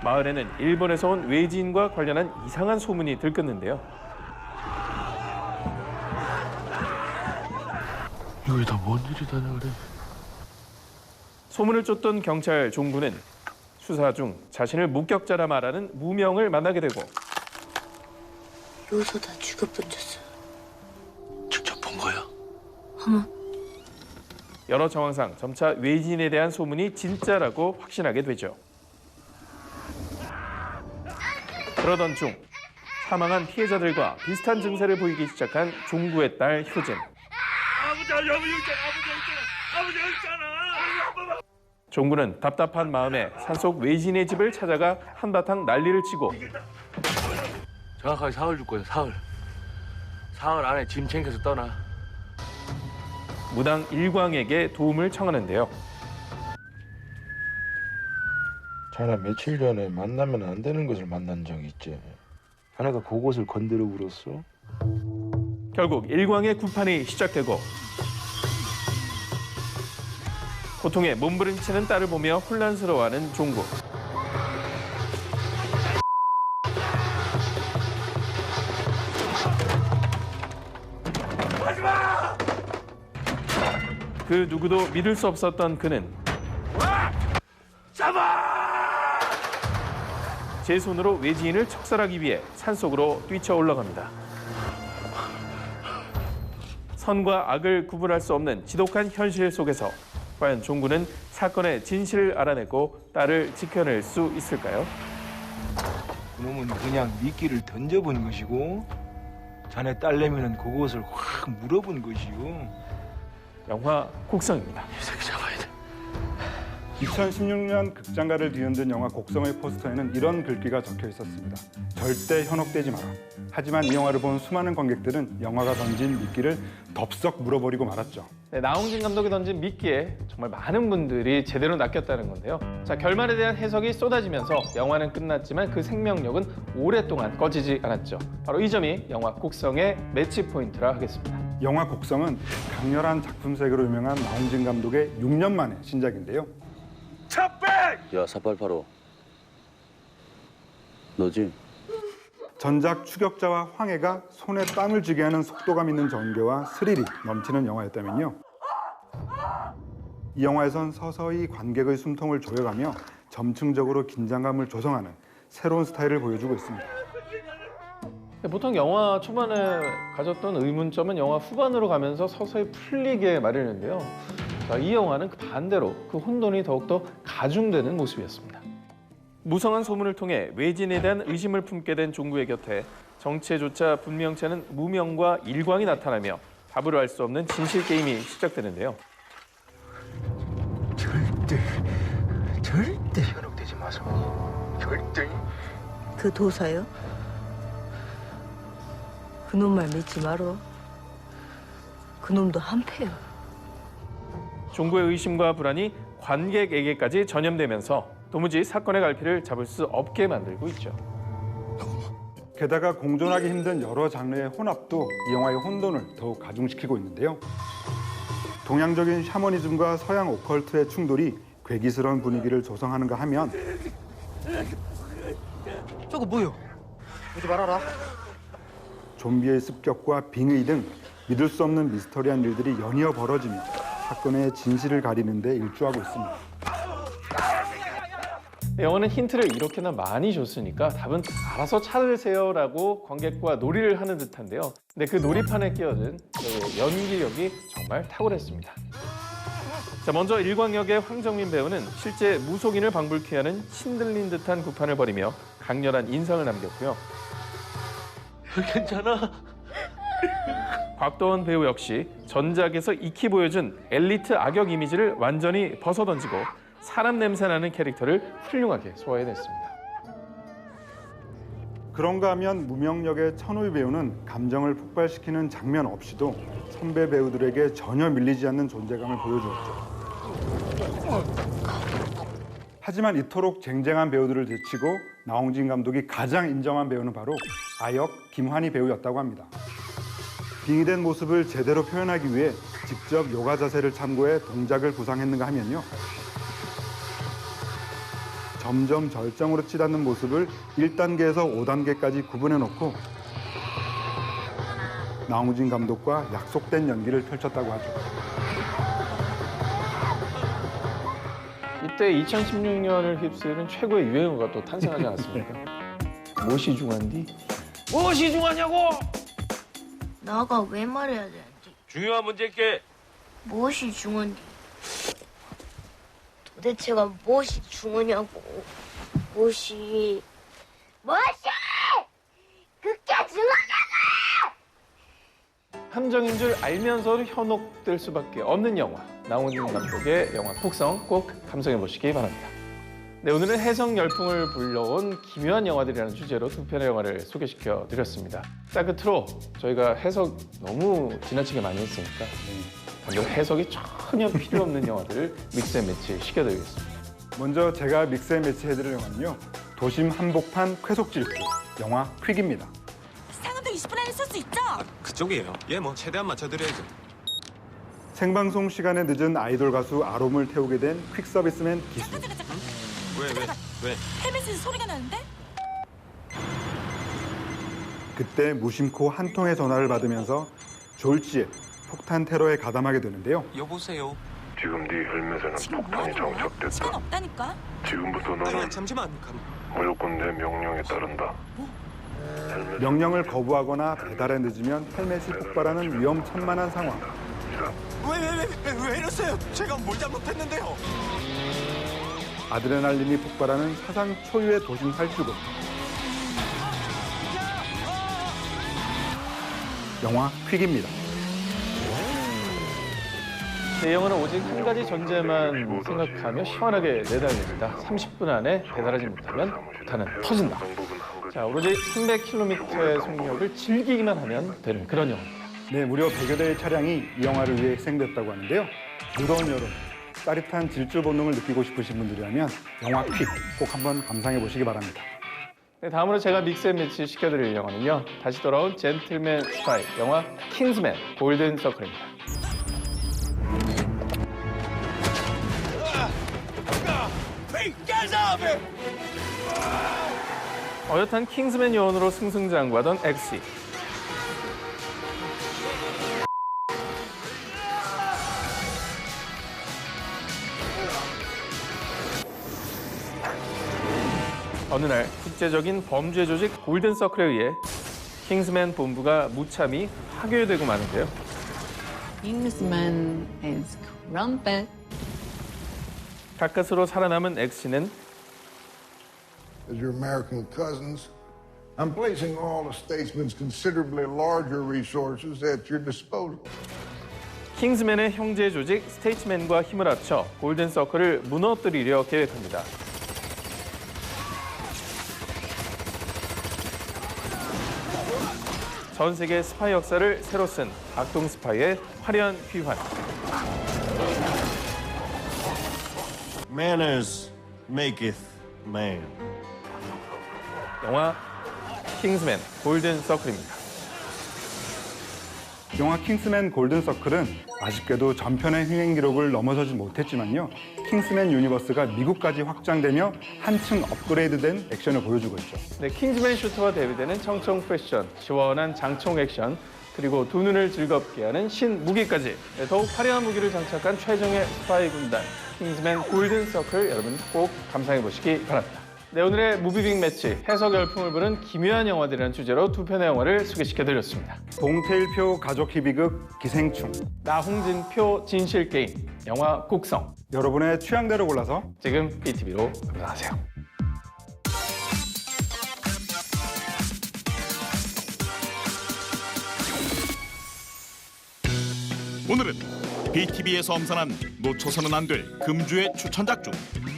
마을에는 일본에서 온 외지인과 관련한 이상한 소문이 들끓는데요. 여기 다 뭔 일이다냐 그래. 소문을 쫓던 경찰 종구는 수사 중 자신을 목격자라 말하는 무명을 만나게 되고 여기서 다 죽여붙였어. 직접 본 거야? 어머. 여러 정황상 점차 외지인에 대한 소문이 진짜라고 확신하게 되죠. 그러던 중 사망한 피해자들과 비슷한 증세를 보이기 시작한 종구의 딸 효진. 아버지 여기 있잖아. 종구는 답답한 마음에 산속 외지인의 집을 찾아가 한바탕 난리를 치고 정확하게 사흘 줄 거야, 사흘. 사흘 안에 짐 챙겨서 떠나. 무당 일광에게 도움을 청하는데요. 자네 며칠 전에 만나면 안 되는 것을 만난 적이 있지. 자네가 그곳을 건드려 버렸어. 결국 일광의 구판이 시작되고 고통에 몸부림치는 딸을 보며 혼란스러워하는 종구. 그 누구도 믿을 수 없었던 그는 제 손으로 외지인을 척살하기 위해 산속으로 뛰쳐 올라갑니다. 선과 악을 구분할 수 없는 지독한 현실 속에서 과연 종구는 사건의 진실을 알아내고 딸을 지켜낼 수 있을까요? 그놈은 그냥 미끼를 던져본 것이고 자네 딸내미는 그곳을 확 물어본 것이요. 영화 곡성입니다. 이 새끼 잡아야 돼. 2016년 극장가를 뒤흔든 영화 곡성의 포스터에는 이런 글귀가 적혀 있었습니다. 절대 현혹되지 마라. 하지만 이 영화를 본 수많은 관객들은 영화가 던진 미끼를 덥석 물어버리고 말았죠. 네, 나홍진 감독이 던진 미끼에 정말 많은 분들이 제대로 낚였다는 건데요. 자, 결말에 대한 해석이 쏟아지면서 영화는 끝났지만 그 생명력은 오랫동안 꺼지지 않았죠. 바로 이 점이 영화 곡성의 매치 포인트라 하겠습니다. 영화 곡성은 강렬한 작품색으로 유명한 나홍진 감독의 6년 만의 신작인데요. 야, 4885. 너지? 전작 추격자와 황해가 손에 땀을 쥐게 하는 속도감 있는 전개와 스릴이 넘치는 영화였다면요. 이 영화에선 서서히 관객의 숨통을 조여가며 점층적으로 긴장감을 조성하는 새로운 스타일을 보여주고 있습니다. 보통 영화 초반에 가졌던 의문점은 영화 후반으로 가면서 서서히 풀리게 마련인데요. 자, 이 영화는 그 반대로 그 혼돈이 더욱더 가중되는 모습이었습니다. 무성한 소문을 통해 외진에 대한 의심을 품게 된 종구의 곁에 정체조차 분명치 않은 무명과 일광이 나타나며 답을 알 수 없는 진실 게임이 시작되는데요. 절대 현혹되지 마소. 절대. 그 도사요? 그놈 말 믿지 마라. 그놈도 한패요. 종구의 의심과 불안이 관객에게까지 전염되면서 도무지 사건의 갈피를 잡을 수 없게 만들고 있죠. 게다가 공존하기 힘든 여러 장르의 혼합도 이 영화의 혼돈을 더욱 가중시키고 있는데요. 동양적인 샤머니즘과 서양 오컬트의 충돌이 괴기스러운 분위기를 조성하는가 하면 저거 뭐요? 오지 말아라. 좀비의 습격과 빙의 등 믿을 수 없는 미스터리한 일들이 연이어 벌어지며 사건의 진실을 가리는 데 일조하고 있습니다. 영화는 힌트를 이렇게나 많이 줬으니까 답은 알아서 찾으세요라고 관객과 놀이를 하는 듯한데요. 근데 그 놀이판에 끼어든 연기력이 정말 탁월했습니다. 자, 먼저 일광역의 황정민 배우는 실제 무속인을 방불케 하는 신들린 듯한 구판을 벌이며 강렬한 인상을 남겼고요. 괜찮아? 곽도원 배우 역시 전작에서 익히 보여준 엘리트 악역 이미지를 완전히 벗어던지고 사람 냄새 나는 캐릭터를 훌륭하게 소화해냈습니다. 그런가 하면 무명역의 천우희 배우는 감정을 폭발시키는 장면 없이도 선배 배우들에게 전혀 밀리지 않는 존재감을 보여주었죠. 하지만 이토록 쟁쟁한 배우들을 제치고 나홍진 감독이 가장 인정한 배우는 바로 아역 김환희 배우였다고 합니다. 빙의된 모습을 제대로 표현하기 위해 직접 요가 자세를 참고해 동작을 구상했는가 하면요. 점점 절정으로 치닫는 모습을 1단계에서 5단계까지 구분해 놓고 나홍진 감독과 약속된 연기를 펼쳤다고 하죠. 이때 2016년을 휩쓰는 최고의 유행어가 또 탄생하지 않았습니까? 무엇이 중요한디? 무엇이 중요하냐고! 나가 왜 말해야 되는지. 중요한 문제께 무엇이 중요한지. 도대체가 무엇이 중요하냐고. 무엇이 그게 중요하냐고! 함정인 줄 알면서도 현혹될 수밖에 없는 영화. 나홍진 감독의 영화 폭성 꼭 감상해 보시기 바랍니다. 네, 오늘은 해성 열풍을 불러온 기묘한 영화들이라는 주제로 두 편의 영화를 소개시켜 드렸습니다. 자, 끝으로 저희가 해석 너무 지나치게 많이 했으니까 방금 해석이 전혀 필요 없는 영화들을 믹스 앤 매치 시켜드리겠습니다. 먼저 제가 믹스 앤 매치 해드릴 영화는요. 도심 한복판 쾌속 질주, 영화 퀵입니다. 상암동 20분 안에 쓸 수 있죠? 그쪽이에요. 예, 뭐 최대한 맞춰드려야죠. 생방송 시간에 늦은 아이돌 가수 아롬을 태우게 된 퀵 서비스맨 기수. 왜? 헬멧에서 소리가 나는데? 그때 무심코 한 통의 전화를 받으면서 졸지에 폭탄 테러에 가담하게 되는데요. 여보세요. 지금 네 헬멧에는 폭탄이 장착됐다. 시간 없다니까? 지금부터 너는 잠시만. 무조건 내 명령에 따른다. 명령을 거부하거나 배달에 늦으면 헬멧이 폭발하는 위험천만한 상황. 왜 이러세요? 제가 뭘 잘못했는데요? 아드레날린이 폭발하는 사상 초유의 도심 탈출극. 영화 퀵입니다. 이 영화는 오직 한 가지 전제만 생각하며 시원하게 내달립니다. 30분 안에 배달하지 못하면 폭탄은 터진다. 자, 오로지 300km의 속력을 즐기기만 하면 되는 그런 영화입니다. 네, 무려 100여 대의 차량이 이 영화를 위해 희생됐다고 하는데요. 무더운 여름, 짜릿한 질주 본능을 느끼고 싶으신 분들이라면 영화 퀵 꼭 한번 감상해 보시기 바랍니다. 네, 다음으로 제가 믹스 앤 매치 시켜드릴 영화는요. 다시 돌아온 젠틀맨 스파이, 영화 킹스맨 골든 서클입니다. 어엿한 킹스맨 요원으로 승승장구하던 엑시. 어느 날 국제적인 범죄 조직 골든 서클에 의해 킹스맨 본부가 무참히 파괴되고 마는데요. Kingsman is crumpet. 가까스로 살아남은 엑시는 As your American cousins, I'm placing all the statesman's considerably larger resources at your disposal. 킹스맨의 형제 조직 스테이츠맨과 힘을 합쳐 골든 서클을 무너뜨리려 계획합니다. 전 세계 스파이 역사를 새로 쓴 악동 스파이의 화려한 귀환. Manners maketh man. 영화 킹스맨 골든 서클입니다. 영화 킹스맨 골든서클은 아쉽게도 전편의 흥행 기록을 넘어서지 못했지만요. 킹스맨 유니버스가 미국까지 확장되며 한층 업그레이드된 액션을 보여주고 있죠. 네, 킹스맨 슈터와 대비되는 청청 패션, 시원한 장총 액션, 그리고 두 눈을 즐겁게 하는 신무기까지 더욱 화려한 무기를 장착한 최정예 스파이 군단 킹스맨 골든서클 여러분 꼭 감상해 보시기 바랍니다. 네, 오늘의 무비빅 매치 해석 열풍을 부른 기묘한 영화들이라는 주제로 두 편의 영화를 소개시켜드렸습니다. 동태일표 가족 희비극 기생충, 나홍진표 진실게임, 영화 곡성. 여러분의 취향대로 골라서 지금 BTV로 감상하세요. 오늘은 BTV에서 엄선한 놓쳐서는 안 될 금주의 추천작 중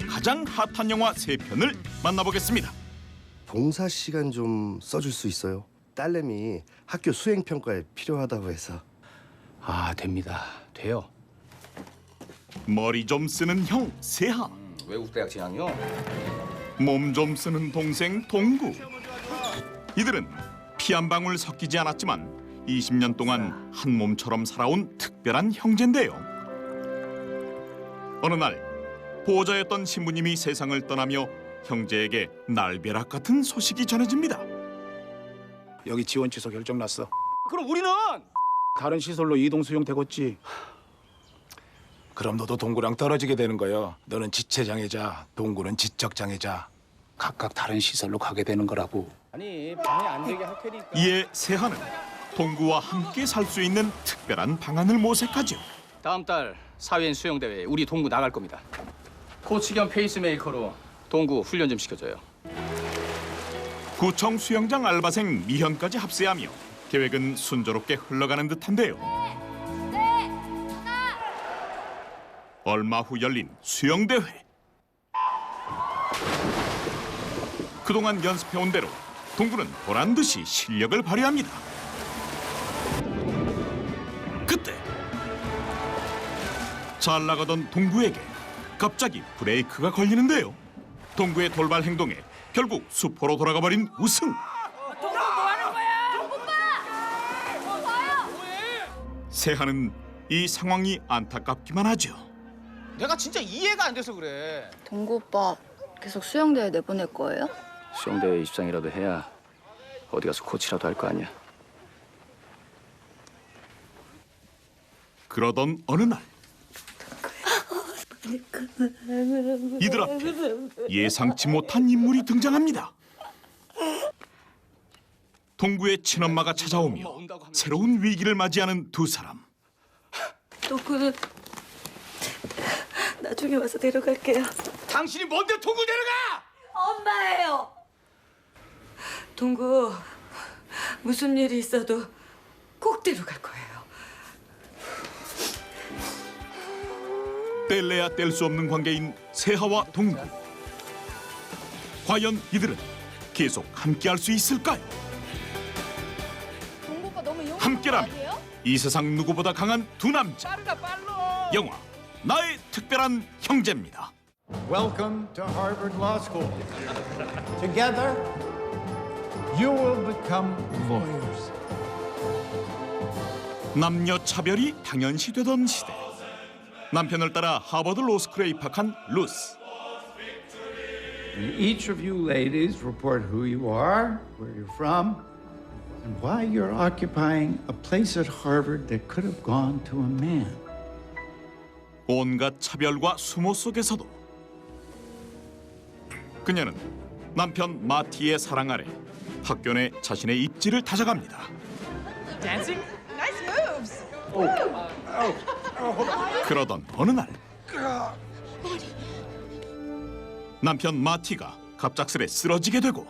가장 핫한 영화 3편을 만나보겠습니다. 봉사 시간 좀 써줄 수 있어요? 딸내미 학교 수행 평가에 필요하다고 해서. 아, 됩니다. 돼요. 머리 좀 쓰는 형 세하, 외국대학 진학요? 몸 좀 쓰는 동생 동구. 이들은 피 한 방울 섞이지 않았지만 20년 동안 한 몸처럼 살아온 특별한 형제인데요. 어느 날 보호자였던 신부님이 세상을 떠나며 형제에게 날벼락 같은 소식이 전해집니다. 여기 지원 취소 결정 났어. 그럼 우리는 다른 시설로 이동 수용되겠지. 그럼 너도 동구랑 떨어지게 되는 거야. 너는 지체장애자, 동구는 지적장애자. 각각 다른 시설로 가게 되는 거라고. 아니, 방해 안 되게 할 테니까. 이에 세하는 동구와 함께 살 수 있는 특별한 방안을 모색하죠. 다음 달 사회인 수영대회에 우리 동구 나갈 겁니다. 코치 겸 페이스메이커로 동구 훈련 좀 시켜줘요. 구청 수영장 알바생 미현까지 합세하며 계획은 순조롭게 흘러가는 듯한데요. 얼마 후 열린 수영대회. 그동안 연습해온 대로 동구는 보란듯이 실력을 발휘합니다. 그때 잘 나가던 동구에게 갑자기 브레이크가 걸리는데요. 동구의 돌발 행동에 결국 수포로 돌아가 버린 우승. 동구 뭐 하는 거야? 오빠! 봐요! 세하는 이 상황이 안타깝기만 하죠. 내가 진짜 이해가 안 돼서 그래. 동구 오빠 계속 수영대회 내보낼 거예요? 수영대회 입상이라도 해야 어디 가서 코치라도 할 거 아니야. 그러던 어느 날 이들 앞에 예상치 못한 인물이 등장합니다. 동구의 친엄마가 찾아오며 새로운 위기를 맞이하는 두 사람. 동구는 나중에 와서 데려갈게요. 당신이 뭔데 동구 데려가? 엄마예요. 동구 무슨 일이 있어도 꼭 데려갈 거예요. 뗄래야 뗄 수 없는 관계인 세하와 동구. 과연 이들은 계속 함께할 수 있을까요? 함께라면 이 세상 누구보다 강한 두 남자. 영화 나의 특별한 형제입니다. Welcome to Harvard Law School. Together, you will become lawyers. 남녀 차별이 당연시되던 시대. 남편을 따라 하버드 로스쿨에 입학한 루스. And each of you ladies report who you are, where you're from, and why you're occupying a place at Harvard that could have gone to a man. 온갖 차별과 수모 속에서도 그녀는 남편 마티의 사랑 아래 학교 내 자신의 입지를 다져갑니다. Dancing? Nice moves. 그러던 어느 날 남편 마티가 갑작스레 쓰러지게 되고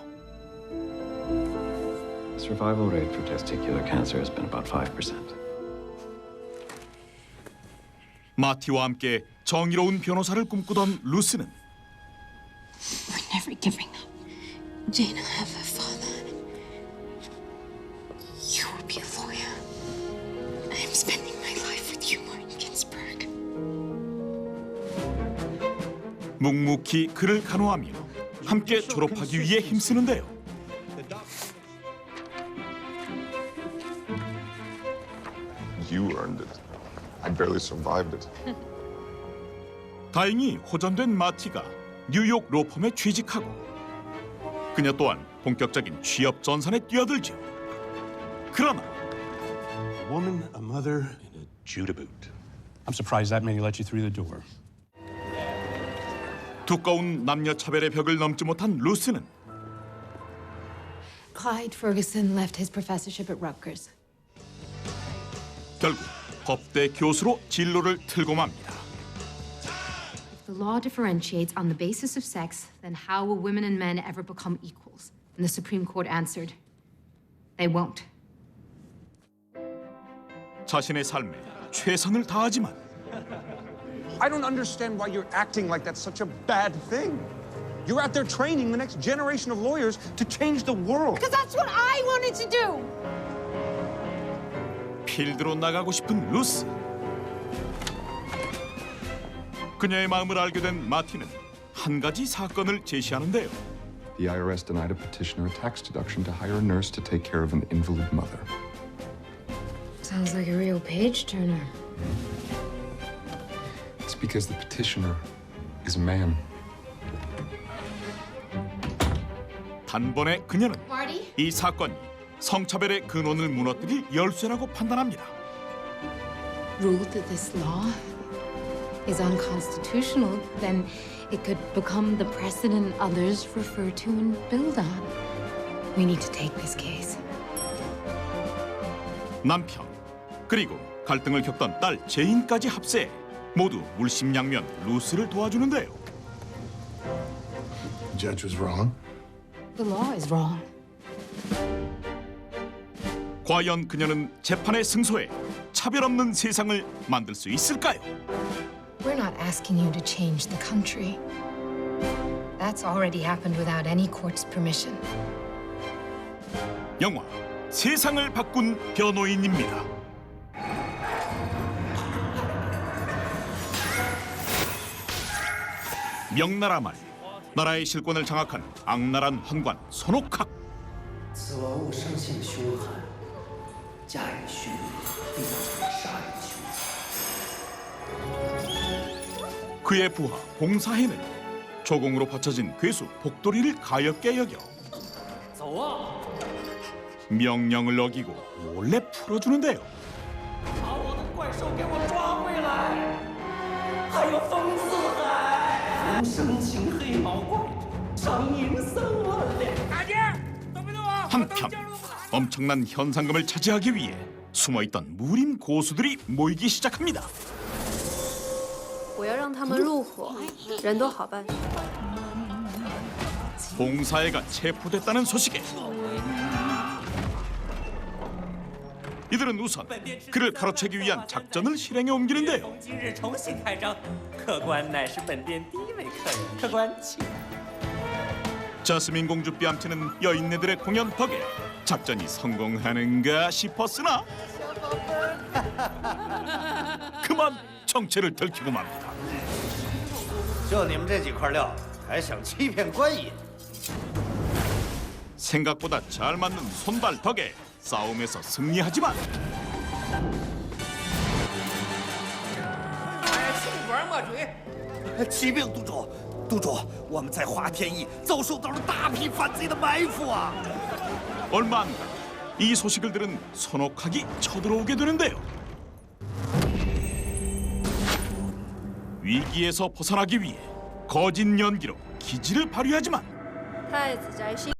Survival rate for testicular cancer has been about 5%. 마티와 함께 정의로운 변호사를 꿈꾸던 루스는 We're never giving up. Jane will have a father. You will be a lawyer. I'm spending my life with you, Martin Ginsburg. 묵묵히 그를 간호하며 함께 졸업하기 위해 힘쓰는데요. barely survived it. 다행히 호전된 마티가 뉴욕 로펌에 취직하고 그녀 또한 본격적인 취업 전선에 뛰어들죠. 그러나 A woman, a mother, and a Judah boot. I'm surprised that many let you through the door. 두꺼운 남녀 차별의 벽을 넘지 못한 루스는 Clyde Ferguson left his professorship at Rutgers. 결국 법대 교수로 진로를 틀고 맙니다. If the law differentiates on the basis of sex, then how will women and men ever become equals? And the Supreme Court answered, they won't. 자신의 삶에 최선을 다하지만 I don't understand why you're acting like that's such a bad thing. You're out there training the next generation of lawyers to change the world. Because that's what I wanted to do. 필드로 나가고 싶은 루스. 그녀의 마음을 알게 된 마티는 한 가지 사건을 제시하는데요. The IRS denied a petitioner a tax deduction to hire a nurse to take care of an invalid mother. Sounds like a real page turner. It's because the petitioner is a man. 단번에 그녀는 Marty? 이 사건이 성차별의 근원을 무너뜨릴 열쇠라고 판단합니다. Ruled that this law is unconstitutional, then it could become the precedent others refer to and build on. We need to take this case. 남편 그리고 갈등을 겪던 딸 제인까지 합세해 모두 물심양면 루스를 도와주는데요. The judge was wrong. The law is wrong. 과연 그녀는 재판에 승소해 차별 없는 세상을 만들 수 있을까요? We're not asking you to change the country. That's already happened without any court's permission. 영화 세상을 바꾼 변호인입니다. 명나라 말 나라의 실권을 장악한 악랄한 환관 손옥학. 此王物生性凶悍，驾驭凶恶，必造成杀人凶器。 그의 부하 봉사해는 조공으로 받쳐진 괴수 복돌이를 가엾게 여겨 명령을 어기고 몰래 풀어주는데요. 把我的怪兽给我抓回来！还有风四海，人生情黑毛怪，长命3万两。大姐，动不动啊！ 한편 엄청난 현상금을 차지하기 위해 숨어있던 무림 고수들이 모이기 시작합니다. 我要让他们入伙，人都好办事。 봉사애가 체포됐다는 소식에 이들은 우선 그를 가로채기 위한 작전을 실행에 옮기는데요. 今日重新开张，客官乃是本店第一位客人，客官请。 자스민 공주 뺨치는 여인네들의 공연 덕에 작전이 성공하는가 싶었으나 그만 정체를 들키고 맙니다. 就你们这几块料，还想欺骗官爷？ 생각보다 잘 맞는 손발 덕에 싸움에서 승리하지만 玩马锤！启禀督主，督主，我们在华天驿遭受到了大批反贼的埋伏啊！ 얼마 안 가 이 소식을 들은 손옥학이 쳐들어오게 되는데요. 위기에서 벗어나기 위해 거짓 연기로 기지를 발휘하지만 太子宅心